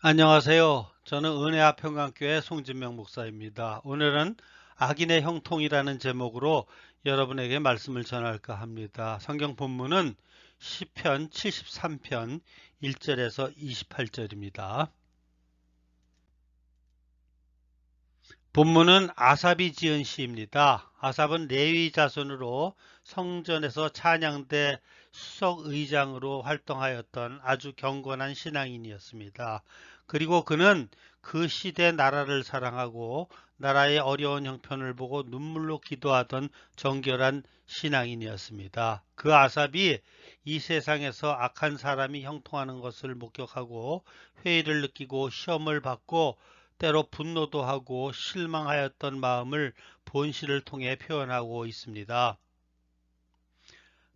안녕하세요. 저는 은혜아평강교회 송진명 목사입니다. 오늘은 악인의 형통이라는 제목으로 여러분에게 말씀을 전할까 합니다. 성경 본문은 시편 73편 1절에서 28절입니다. 본문은 아삽이 지은 시입니다. 아삽은 레위 자손으로 성전에서 찬양대 수석 의장으로 활동하였던 아주 경건한 신앙인이었습니다. 그리고 그는 그 시대 나라를 사랑하고 나라의 어려운 형편을 보고 눈물로 기도하던 정결한 신앙인이었습니다. 그 아삽이 이 세상에서 악한 사람이 형통하는 것을 목격하고 회의를 느끼고 시험을 받고 때로 분노도 하고 실망하였던 마음을 본시를 통해 표현하고 있습니다.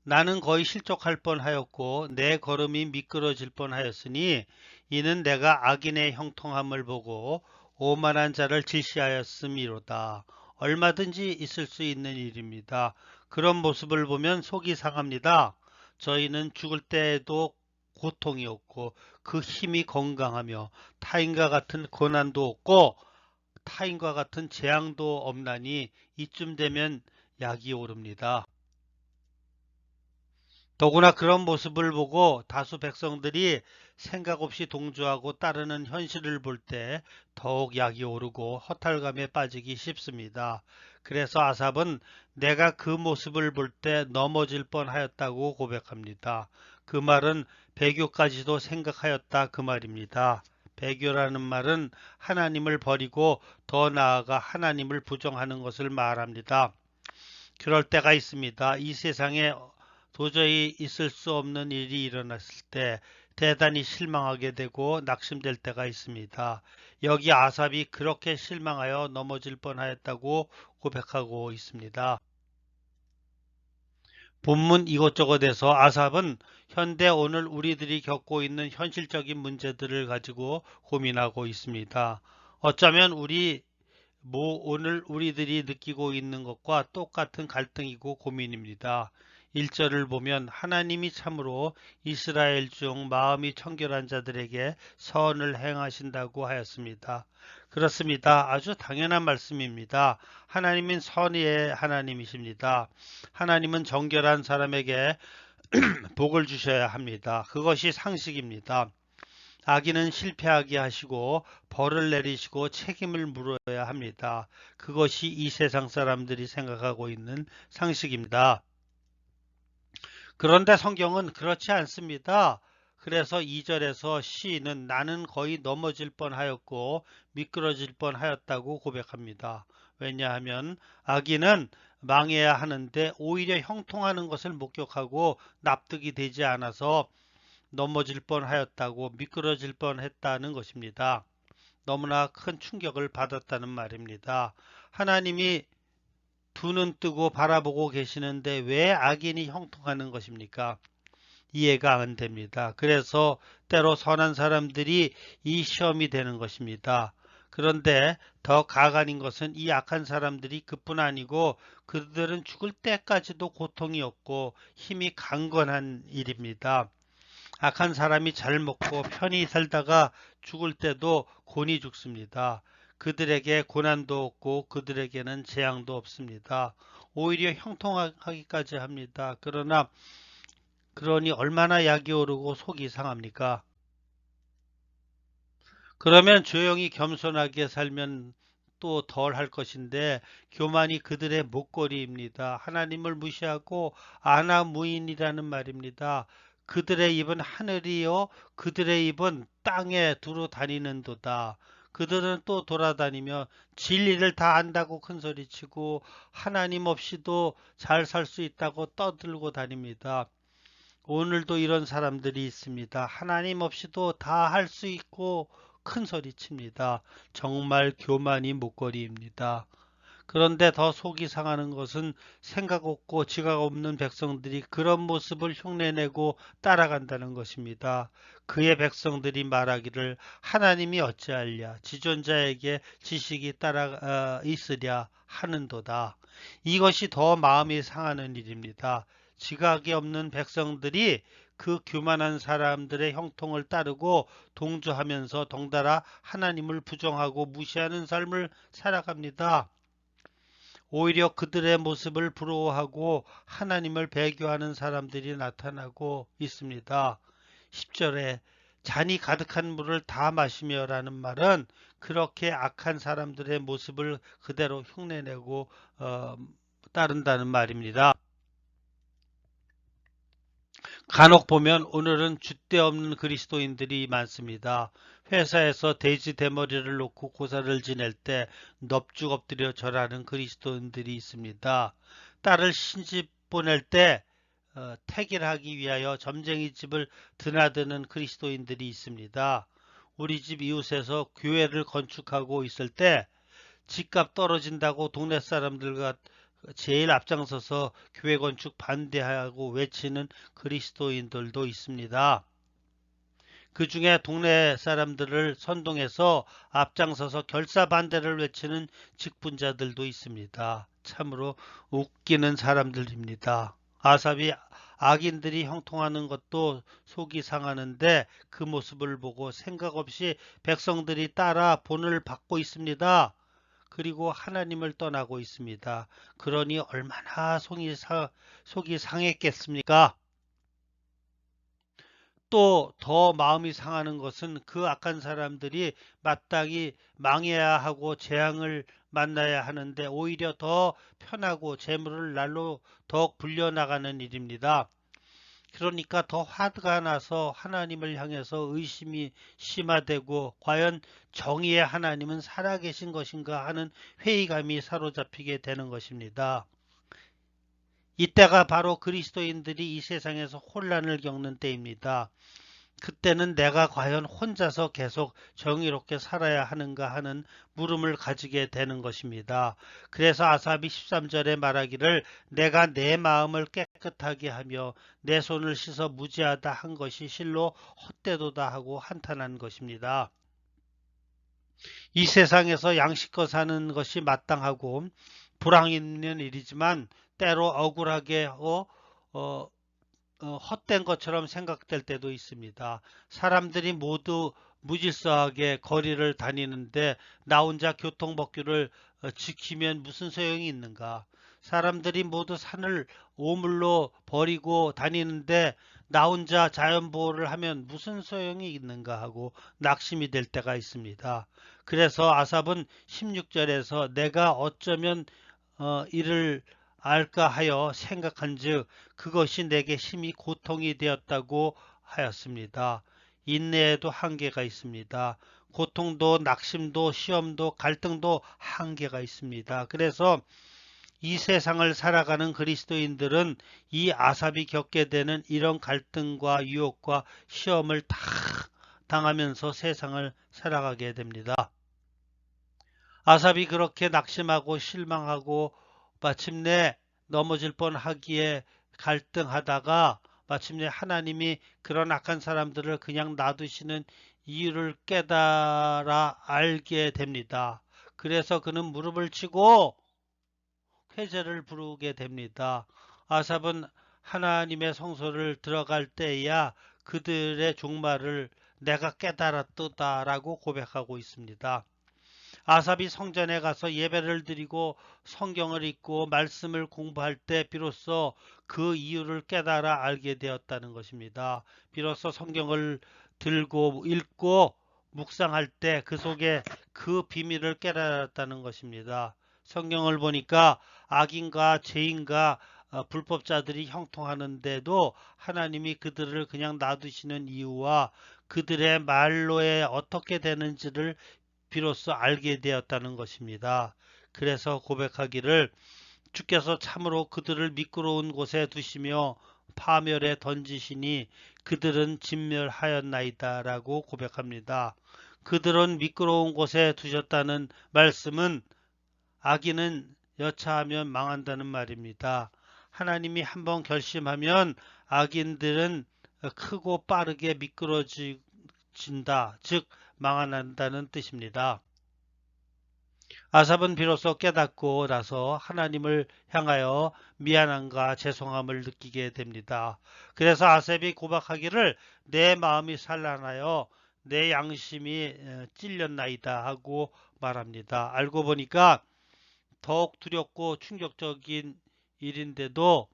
나는 거의 실족할 뻔하였고 내 걸음이 미끄러질 뻔하였으니 이는 내가 악인의 형통함을 보고 오만한 자를 질시하였음이로다. 얼마든지 있을 수 있는 일입니다. 그런 모습을 보면 속이 상합니다. 저희는 죽을 때에도 고통이 없고 그 힘이 건강하며 타인과 같은 고난도 없고 타인과 같은 재앙도 없나니 이쯤 되면 약이 오릅니다. 더구나 그런 모습을 보고 다수 백성들이 생각 없이 동조하고 따르는 현실을 볼 때 더욱 약이 오르고 허탈감에 빠지기 쉽습니다. 그래서 아삽은 내가 그 모습을 볼 때 넘어질 뻔하였다고 고백합니다. 그 말은 배교까지도 생각하였다 그 말입니다. 배교라는 말은 하나님을 버리고 더 나아가 하나님을 부정하는 것을 말합니다. 그럴 때가 있습니다. 이 세상에 도저히 있을 수 없는 일이 일어났을 때 대단히 실망하게 되고 낙심될 때가 있습니다. 여기 아삽이 그렇게 실망하여 넘어질 뻔하였다고 고백하고 있습니다. 본문 이것저것에서 아삽은 현대 오늘 우리들이 겪고 있는 현실적인 문제들을 가지고 고민하고 있습니다. 어쩌면 오늘 우리들이 느끼고 있는 것과 똑같은 갈등이고 고민입니다. 1절을 보면 하나님이 참으로 이스라엘 중 마음이 청결한 자들에게 선을 행하신다고 하였습니다. 그렇습니다. 아주 당연한 말씀입니다. 하나님은 선의 하나님이십니다. 하나님은 정결한 사람에게 복을 주셔야 합니다. 그것이 상식입니다. 악인은 실패하게 하시고 벌을 내리시고 책임을 물어야 합니다. 그것이 이 세상 사람들이 생각하고 있는 상식입니다. 그런데 성경은 그렇지 않습니다. 그래서 2절에서 시인은 나는 거의 넘어질 뻔하였고 미끄러질 뻔하였다고 고백합니다. 왜냐하면 악인은 망해야 하는데 오히려 형통하는 것을 목격하고 납득이 되지 않아서 넘어질 뻔하였다고 미끄러질 뻔했다는 것입니다. 너무나 큰 충격을 받았다는 말입니다. 하나님이 두 눈 뜨고 바라보고 계시는데 왜 악인이 형통하는 것입니까? 이해가 안 됩니다. 그래서 때로 선한 사람들이 이 시험이 되는 것입니다. 그런데 더 가관인 것은 이 악한 사람들이 그뿐 아니고 그들은 죽을 때까지도 고통이 없고 힘이 강건한 일입니다. 악한 사람이 잘 먹고 편히 살다가 죽을 때도 곤히 죽습니다. 그들에게 고난도 없고 그들에게는 재앙도 없습니다. 오히려 형통하기까지 합니다. 그러니 얼마나 약이 오르고 속이 상합니까? 그러면 조용히 겸손하게 살면 또 덜 할 것인데 교만이 그들의 목걸이입니다. 하나님을 무시하고 아나무인이라는 말입니다. 그들의 입은 하늘이요 그들의 입은 땅에 두루 다니는도다. 그들은 또 돌아다니며 진리를 다 안다고 큰소리치고 하나님 없이도 잘 살 수 있다고 떠들고 다닙니다. 오늘도 이런 사람들이 있습니다. 하나님 없이도 다 할 수 있고 큰 소리 칩니다. 정말 교만이 목걸이입니다. 그런데 더 속이 상하는 것은 생각 없고 지각 없는 백성들이 그런 모습을 흉내내고 따라간다는 것입니다. 그의 백성들이 말하기를 하나님이 어찌하랴 지존자에게 지식이 따라 있으랴 하는도다. 이것이 더 마음이 상하는 일입니다. 지각이 없는 백성들이 그 교만한 사람들의 형통을 따르고 동조하면서 덩달아 하나님을 부정하고 무시하는 삶을 살아갑니다. 오히려 그들의 모습을 부러워하고 하나님을 배교하는 사람들이 나타나고 있습니다. 10절에 잔이 가득한 물을 다 마시며 라는 말은 그렇게 악한 사람들의 모습을 그대로 흉내내고 따른다는 말입니다. 간혹 보면 오늘은 줏대 없는 그리스도인들이 많습니다. 회사에서 돼지 대머리를 놓고 고사를 지낼 때 넙죽 엎드려 절하는 그리스도인들이 있습니다. 딸을 신집 보낼 때 택일하기 위하여 점쟁이 집을 드나드는 그리스도인들이 있습니다. 우리 집 이웃에서 교회를 건축하고 있을 때 집값 떨어진다고 동네 사람들과 제일 앞장서서 교회 건축 반대하고 외치는 그리스도인들도 있습니다. 그 중에 동네 사람들을 선동해서 앞장서서 결사 반대를 외치는 직분자들도 있습니다. 참으로 웃기는 사람들입니다. 아삽이 악인들이 형통하는 것도 속이 상하는데 그 모습을 보고 생각 없이 백성들이 따라 본을 받고 있습니다. 그리고 하나님을 떠나고 있습니다. 그러니 얼마나 속이 상했겠습니까? 또 더 마음이 상하는 것은 그 악한 사람들이 마땅히 망해야 하고 재앙을 만나야 하는데 오히려 더 편하고 재물을 날로 더욱 불려나가는 일입니다. 그러니까 더 화가 나서 하나님을 향해서 의심이 심화되고 과연 정의의 하나님은 살아계신 것인가 하는 회의감이 사로잡히게 되는 것입니다. 이때가 바로 그리스도인들이 이 세상에서 혼란을 겪는 때입니다. 그때는 내가 과연 혼자서 계속 정의롭게 살아야 하는가 하는 물음을 가지게 되는 것입니다. 그래서 아삽이 13절에 말하기를 내가 내 마음을 깨끗하게 하며 내 손을 씻어 무죄하다 한 것이 실로 헛되도다 하고 한탄한 것입니다. 이 세상에서 양식껏 사는 것이 마땅하고 불황 있는 일이지만 때로 억울하게 헛된 것처럼 생각될 때도 있습니다. 사람들이 모두 무질서하게 거리를 다니는데 나 혼자 교통법규를 지키면 무슨 소용이 있는가? 사람들이 모두 산을 오물로 버리고 다니는데 나 혼자 자연보호를 하면 무슨 소용이 있는가 하고 낙심이 될 때가 있습니다. 그래서 아삽은 16절에서 내가 어쩌면 이를 알까 하여 생각한즉 그것이 내게 심히 고통이 되었다고 하였습니다. 인내에도 한계가 있습니다. 고통도 낙심도 시험도 갈등도 한계가 있습니다. 그래서 이 세상을 살아가는 그리스도인들은 이 아삽이 겪게 되는 이런 갈등과 유혹과 시험을 다 당하면서 세상을 살아가게 됩니다. 아삽이 그렇게 낙심하고 실망하고 마침내 넘어질 뻔하기에 갈등하다가 마침내 하나님이 그런 악한 사람들을 그냥 놔두시는 이유를 깨달아 알게 됩니다. 그래서 그는 무릎을 치고 회개를 부르게 됩니다. 아삽은 하나님의 성소를 들어갈 때야 그들의 종말을 내가 깨달았다라고 고백하고 있습니다. 아삽이 성전에 가서 예배를 드리고 성경을 읽고 말씀을 공부할 때 비로소 그 이유를 깨달아 알게 되었다는 것입니다. 비로소 성경을 들고 읽고 묵상할 때 그 속에 그 비밀을 깨달았다는 것입니다. 성경을 보니까 악인과 죄인과 불법자들이 형통하는데도 하나님이 그들을 그냥 놔두시는 이유와 그들의 말로에 어떻게 되는지를 비로소 알게 되었다는 것입니다. 그래서 고백하기를 주께서 참으로 그들을 미끄러운 곳에 두시며 파멸에 던지시니 그들은 진멸하였나이다 라고 고백합니다. 그들은 미끄러운 곳에 두셨다는 말씀은 악인은 여차하면 망한다는 말입니다. 하나님이 한번 결심하면 악인들은 크고 빠르게 미끄러진다, 즉 망한다는 뜻입니다. 아삽은 비로소 깨닫고 나서 하나님을 향하여 미안함과 죄송함을 느끼게 됩니다. 그래서 아삽이 고백하기를 내 마음이 산란하여 내 양심이 찔렸나이다 하고 말합니다. 알고 보니까 더욱 두렵고 충격적인 일인데도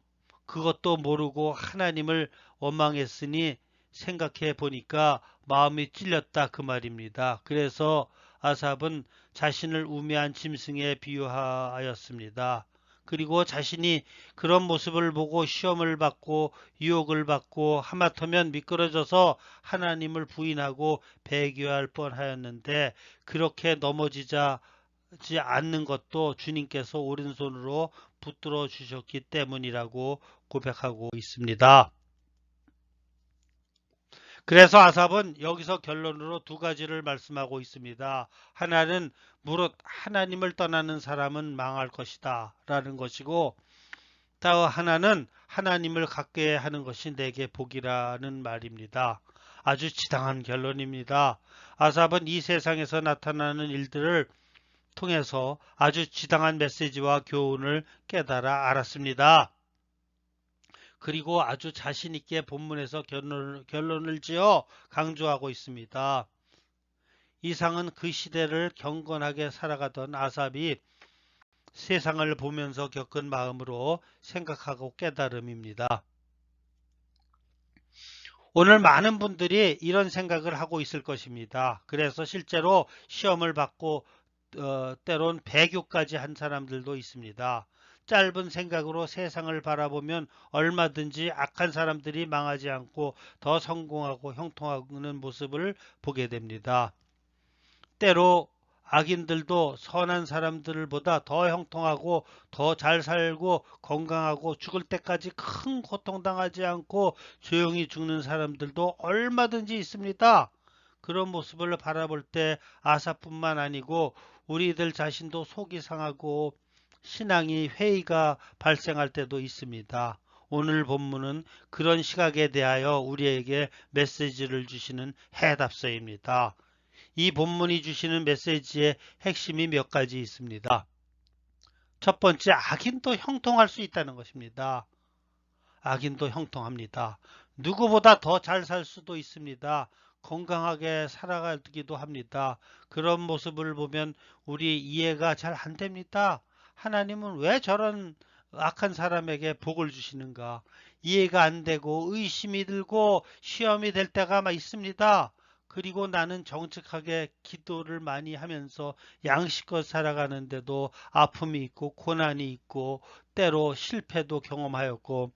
그것도 모르고 하나님을 원망했으니 생각해 보니까 마음이 찔렸다 그 말입니다. 그래서 아삽은 자신을 우매한 짐승에 비유하였습니다. 그리고 자신이 그런 모습을 보고 시험을 받고 유혹을 받고 하마터면 미끄러져서 하나님을 부인하고 배교할 뻔하였는데 그렇게 넘어지자 않는 것도 주님께서 오른손으로 붙들어 주셨기 때문이라고 고백하고 있습니다. 그래서 아삽은 여기서 결론으로 두 가지를 말씀하고 있습니다. 하나는 무릇 하나님을 떠나는 사람은 망할 것이다 라는 것이고 또 하나는 하나님을 갖게 하는 것이 내게 복이라는 말입니다. 아주 지당한 결론입니다. 아삽은 이 세상에서 나타나는 일들을 통해서 아주 지당한 메시지와 교훈을 깨달아 알았습니다. 그리고 아주 자신있게 본문에서 결론을 지어 강조하고 있습니다. 이상은 그 시대를 경건하게 살아가던 아삽이 세상을 보면서 겪은 마음으로 생각하고 깨달음입니다. 오늘 많은 분들이 이런 생각을 하고 있을 것입니다. 그래서 실제로 시험을 받고 때론 배교까지 한 사람들도 있습니다. 짧은 생각으로 세상을 바라보면 얼마든지 악한 사람들이 망하지 않고 더 성공하고 형통하는 모습을 보게 됩니다. 때로 악인들도 선한 사람들보다 더 형통하고 더 잘 살고 건강하고 죽을 때까지 큰 고통당하지 않고 조용히 죽는 사람들도 얼마든지 있습니다. 그런 모습을 바라볼 때 아사뿐만 아니고 우리들 자신도 속이 상하고 신앙이 회의가 발생할 때도 있습니다. 오늘 본문은 그런 시각에 대하여 우리에게 메시지를 주시는 해답서입니다. 이 본문이 주시는 메시지의 핵심이 몇 가지 있습니다. 첫 번째, 악인도 형통할 수 있다는 것입니다. 악인도 형통합니다. 누구보다 더 잘 살 수도 있습니다. 건강하게 살아가기도 합니다. 그런 모습을 보면 우리 이해가 잘 안 됩니다. 하나님은 왜 저런 악한 사람에게 복을 주시는가? 이해가 안 되고 의심이 들고 시험이 될 때가 있습니다. 그리고 나는 정직하게 기도를 많이 하면서 양식껏 살아가는데도 아픔이 있고 고난이 있고 때로 실패도 경험하였고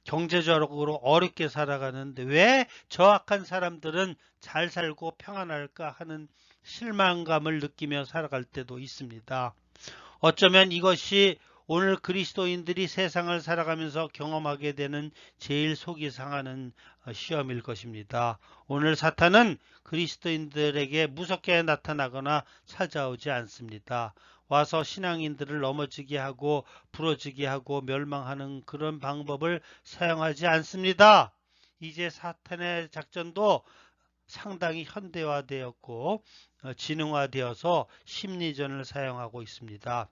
경제적으로 어렵게 살아가는데 왜 저 악한 사람들은 잘 살고 평안할까 하는 실망감을 느끼며 살아갈 때도 있습니다. 어쩌면 이것이 오늘 그리스도인들이 세상을 살아가면서 경험하게 되는 제일 속이 상하는 시험일 것입니다. 오늘 사탄은 그리스도인들에게 무섭게 나타나거나 찾아오지 않습니다. 와서 신앙인들을 넘어지게 하고 부러지게 하고 멸망하는 그런 방법을 사용하지 않습니다. 이제 사탄의 작전도 상당히 현대화되었고 지능화되어서 심리전을 사용하고 있습니다.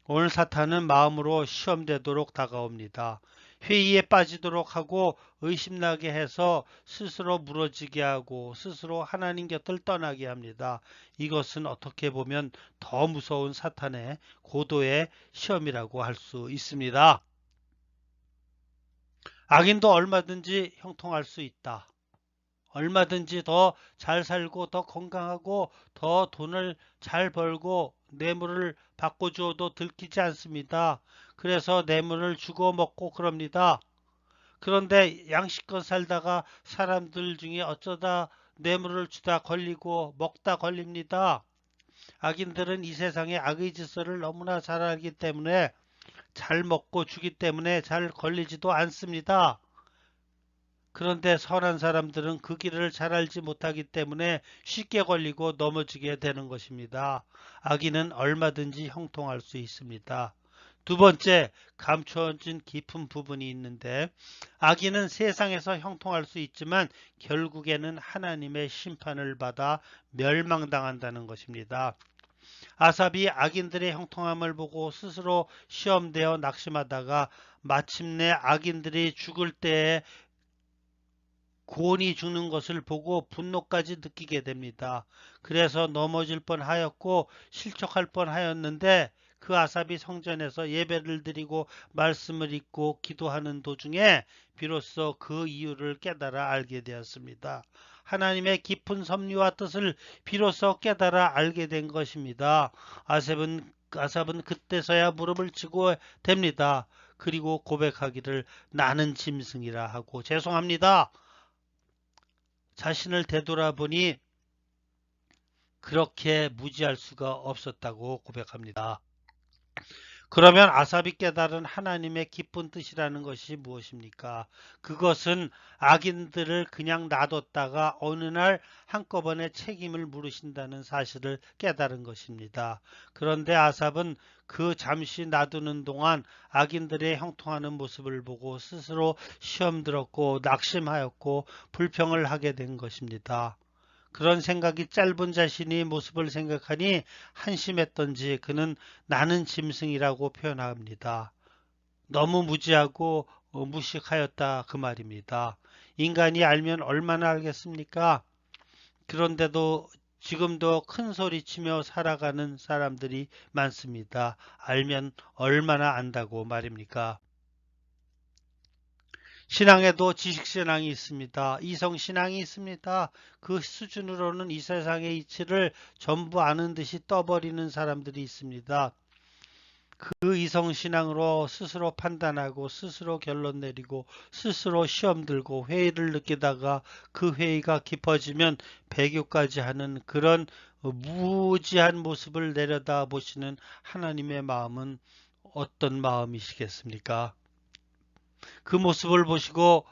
오늘 사탄은 마음으로 시험되도록 다가옵니다. 회의에 빠지도록 하고 의심나게 해서 스스로 무너지게 하고 스스로 하나님 곁을 떠나게 합니다. 이것은 어떻게 보면 더 무서운 사탄의 고도의 시험이라고 할 수 있습니다. 악인도 얼마든지 형통할 수 있다. 얼마든지 더 잘 살고 더 건강하고 더 돈을 잘 벌고 뇌물을 바꿔주어도 들키지 않습니다. 그래서 뇌물을 주고 먹고 그럽니다. 그런데 양식껏 살다가 사람들 중에 어쩌다 뇌물을 주다 걸리고 먹다 걸립니다. 악인들은 이 세상의 악의 질서를 너무나 잘 알기 때문에 잘 먹고 주기 때문에 잘 걸리지도 않습니다. 그런데 선한 사람들은 그 길을 잘 알지 못하기 때문에 쉽게 걸리고 넘어지게 되는 것입니다. 악인은 얼마든지 형통할 수 있습니다. 두 번째, 감춰진 깊은 부분이 있는데 악인은 세상에서 형통할 수 있지만 결국에는 하나님의 심판을 받아 멸망당한다는 것입니다. 아삽이 악인들의 형통함을 보고 스스로 시험되어 낙심하다가 마침내 악인들이 죽을 때에 고온이 죽는 것을 보고 분노까지 느끼게 됩니다. 그래서 넘어질 뻔하였고 실족할 뻔하였는데 그 아삽이 성전에서 예배를 드리고 말씀을 읽고 기도하는 도중에 비로소 그 이유를 깨달아 알게 되었습니다. 하나님의 깊은 섭리와 뜻을 비로소 깨달아 알게 된 것입니다. 아삽은 그때서야 무릎을 치고 됩니다. 그리고 고백하기를 나는 짐승이라 하고 죄송합니다. 자신을 되돌아보니 그렇게 무지할 수가 없었다고 고백합니다. 그러면 아삽이 깨달은 하나님의 깊은 뜻이라는 것이 무엇입니까? 그것은 악인들을 그냥 놔뒀다가 어느 날 한꺼번에 책임을 물으신다는 사실을 깨달은 것입니다. 그런데 아삽은 그 잠시 놔두는 동안 악인들의 형통하는 모습을 보고 스스로 시험 들었고 낙심하였고 불평을 하게 된 것입니다. 그런 생각이 짧은 자신의 모습을 생각하니 한심했던지 그는 나는 짐승이라고 표현합니다. 너무 무지하고 무식하였다 그 말입니다. 인간이 알면 얼마나 알겠습니까? 그런데도 지금도 큰 소리치며 살아가는 사람들이 많습니다. 알면 얼마나 안다고 말입니까? 신앙에도 지식신앙이 있습니다. 이성신앙이 있습니다. 그 수준으로는 이 세상의 이치를 전부 아는 듯이 떠버리는 사람들이 있습니다. 그 이성신앙으로 스스로 판단하고 스스로 결론 내리고 스스로 시험 들고 회의를 느끼다가 그 회의가 깊어지면 배교까지 하는 그런 무지한 모습을 내려다 보시는 하나님의 마음은 어떤 마음이시겠습니까? 그 모습을 보시고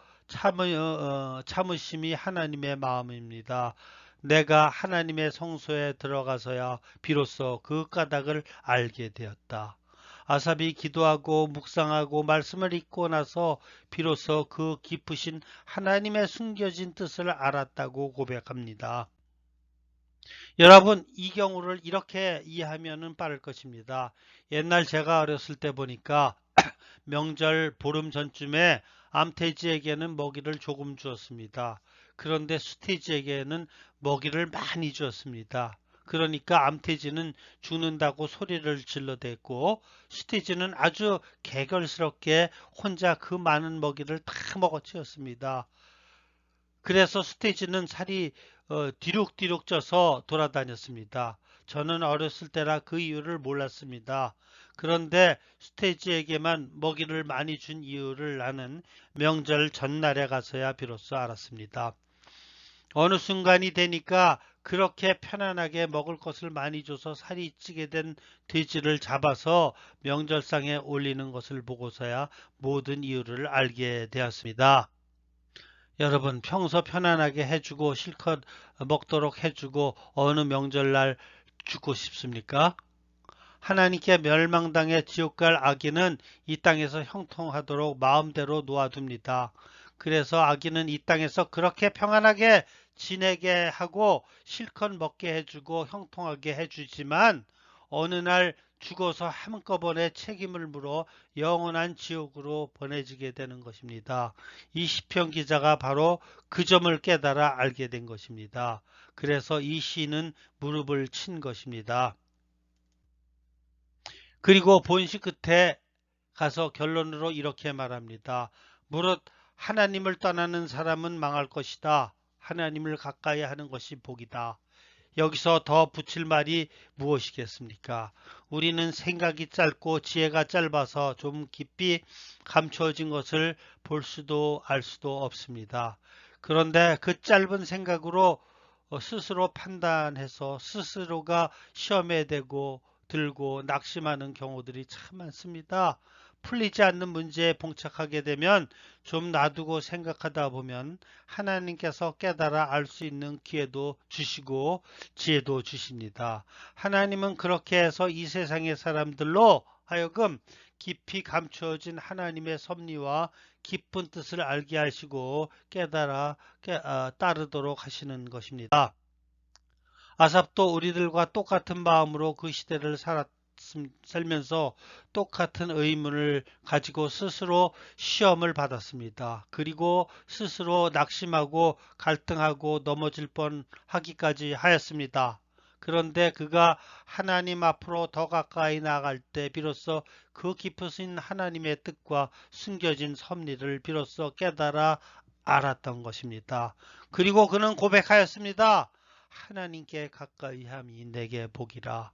참으심이 하나님의 마음입니다. 내가 하나님의 성소에 들어가서야 비로소 그 까닭을 알게 되었다. 아삽이 기도하고 묵상하고 말씀을 읽고 나서 비로소 그 깊으신 하나님의 숨겨진 뜻을 알았다고 고백합니다. 여러분, 이 경우를 이렇게 이해하면 빠를 것입니다. 옛날 제가 어렸을 때 보니까 명절 보름 전쯤에 암돼지에게는 먹이를 조금 주었습니다. 그런데 수돼지에게는 먹이를 많이 주었습니다. 그러니까 암돼지는 죽는다고 소리를 질러댔고 수돼지는 아주 개걸스럽게 혼자 그 많은 먹이를 다 먹어치웠습니다. 그래서 수태지는 살이 뒤룩뒤룩 쪄서 돌아다녔습니다. 저는 어렸을 때라 그 이유를 몰랐습니다. 그런데 수태지에게만 먹이를 많이 준 이유를 나는 명절 전날에 가서야 비로소 알았습니다. 어느 순간이 되니까 그렇게 편안하게 먹을 것을 많이 줘서 살이 찌게 된 돼지를 잡아서 명절상에 올리는 것을 보고서야 모든 이유를 알게 되었습니다. 여러분 평소 편안하게 해주고 실컷 먹도록 해주고 어느 명절날 죽고 싶습니까? 하나님께 멸망당해 지옥 갈 악인은 이 땅에서 형통하도록 마음대로 놓아둡니다. 그래서 악인은 이 땅에서 그렇게 평안하게 지내게 하고 실컷 먹게 해주고 형통하게 해주지만 어느 날 죽어서 한꺼번에 책임을 물어 영원한 지옥으로 보내지게 되는 것입니다. 이 시편 기자가 바로 그 점을 깨달아 알게 된 것입니다. 그래서 이 시인은 무릎을 친 것입니다. 그리고 본시 끝에 가서 결론으로 이렇게 말합니다. 무릇 하나님을 떠나는 사람은 망할 것이다. 하나님을 가까이 하는 것이 복이다. 여기서 더 붙일 말이 무엇이겠습니까? 우리는 생각이 짧고 지혜가 짧아서 좀 깊이 감춰진 것을 볼 수도 알 수도 없습니다. 그런데 그 짧은 생각으로 스스로 판단해서 스스로가 시험에 대고 들고 낙심하는 경우들이 참 많습니다. 풀리지 않는 문제에 봉착하게 되면 좀 놔두고 생각하다 보면 하나님께서 깨달아 알 수 있는 기회도 주시고 지혜도 주십니다. 하나님은 그렇게 해서 이 세상의 사람들로 하여금 깊이 감추어진 하나님의 섭리와 깊은 뜻을 알게 하시고 깨달아 따르도록 하시는 것입니다. 아삽도 우리들과 똑같은 마음으로 그 시대를 살면서 똑같은 의문을 가지고 스스로 시험을 받았습니다. 그리고 스스로 낙심하고 갈등하고 넘어질 뻔하기까지 하였습니다. 그런데 그가 하나님 앞으로 더 가까이 나아갈 때 비로소 그 깊으신 하나님의 뜻과 숨겨진 섭리를 비로소 깨달아 알았던 것입니다. 그리고 그는 고백하였습니다. 하나님께 가까이 함이 내게 복이라.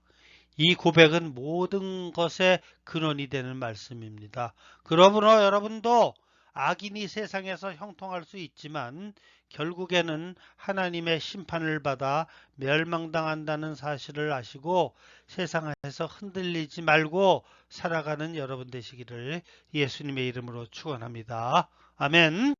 이 고백은 모든 것의 근원이 되는 말씀입니다. 그러므로 여러분도 악인이 세상에서 형통할 수 있지만 결국에는 하나님의 심판을 받아 멸망당한다는 사실을 아시고 세상에서 흔들리지 말고 살아가는 여러분 되시기를 예수님의 이름으로 축원합니다. 아멘.